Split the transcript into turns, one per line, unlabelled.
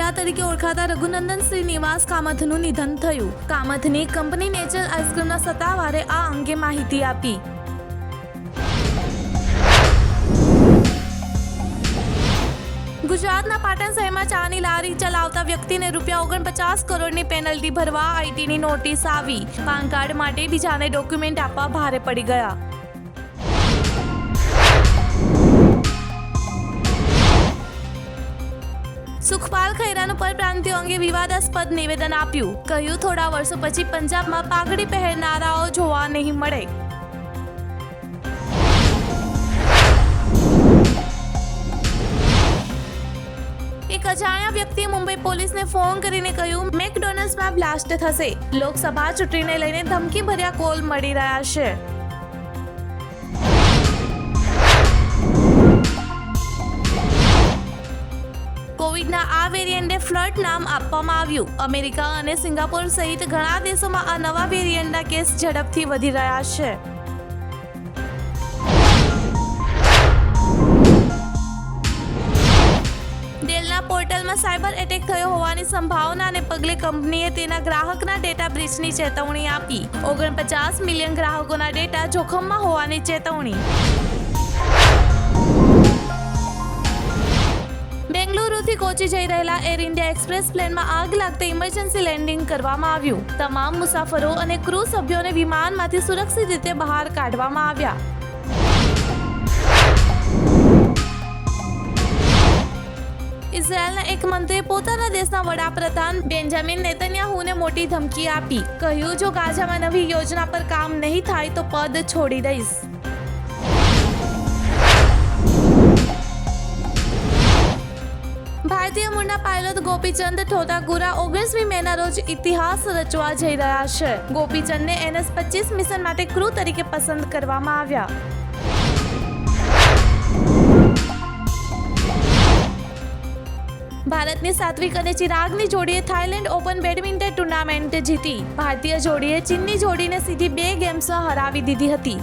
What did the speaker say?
ભૂતિયા તરીકે ઓળખાતા રઘુનંદન શ્રીનિવાસ કામથનું નિધન થયું. કામથની કંપની નેચર આઈસ્ક્રીમના સત્તાવારે આ અંગે માહિતી આપી. ગુજરાતના પાટણ શહેરમાં ચાની લારી ચલાવતા વ્યક્તિને ₹49 કરોડની પેનલ્ટી ભરવા આઈટીની નોટિસ આવી. પાન કાર્ડ માટે બીજાને ડોક્યુમેન્ટ આપવા ભારે પડી ગયા. સુખપાલ ખૈરાનું પરપ્રાંતિયો અંગે વિવાદાસ્પદ નિવેદન આપ્યું. કહ્યું, થોડા વર્ષો પછી પંજાબમાં પાઘડી પહેરનારાઓ જોવા નહીં મળે. એક અજાણ્યા વ્યક્તિએ મુંબઈ પોલીસને ફોન કરીને કહ્યું, મેકડોનલ્ડ્સમાં બ્લાસ્ટ થશે. લોકસભા ચૂંટણીને લઈને ધમકીભર્યા કોલ મળી રહ્યા છે. કોવિડના આ વેરિયન્ટને ફ્લડ નામ આપવામાં આવ્યું. અમેરિકા અને સિંગાપોર સહિત ઘણા દેશોમાં આ નવા વેરિયન્ટના કેસ ઝડપથી વધી રહ્યા છે. ડેલના પોર્ટલમાં સાયબર એટેક થયો હોવાની સંભાવનાને પગલે કંપનીએ તેના ગ્રાહકના ડેટા બ્રીચની ચેતવણી આપી. 49 મિલિયન ગ્રાહકોના ડેટા જોખમમાં હોવાની ચેતવણી. બેંગલુરુથી કોચી જઈ રહેલા એર ઇન્ડિયા એક્સપ્રેસ પ્લેનમાં આગ લાગતા ઇમરજન્સી લેન્ડિંગ કરવામાં આવ્યું. તમામ મુસાફરો અને ક્રૂ સભ્યોને વિમાનમાંથી સુરક્ષિત રીતે બહાર કાઢવામાં આવ્યા. ઇઝરાયેલના એક મંત્રીએ પોતાના દેશના વડાપ્રધાન બેન્જામિન નેતન્યાહુને મોટી ધમકી આપી. કહ્યું, જો ગાઝામાં નવી યોજના પર કામ નહીં થાય તો પદ છોડી દઈશ. ભારતીય મૂળના પાયલોટ ગોપીચંદ ઠોટાગુરા 19મી મેના રોજ ઇતિહાસ રચવા જઈ રહ્યા છે. ગોપીચંદને NS-25 મિશન માટે ક્રૂ તરીકે પસંદ કરવામાં આવ્યા. ભારતની સાત્વિક અને ચિરાગની જોડીએ થાઈલેન્ડ ઓપન બેડમિન્ટન ટુર્નામેન્ટ જીતી. ભારતીય જોડીએ ચીનની જોડીને સીધી 2 ગેમ્સમાં હરાવી દીધી હતી.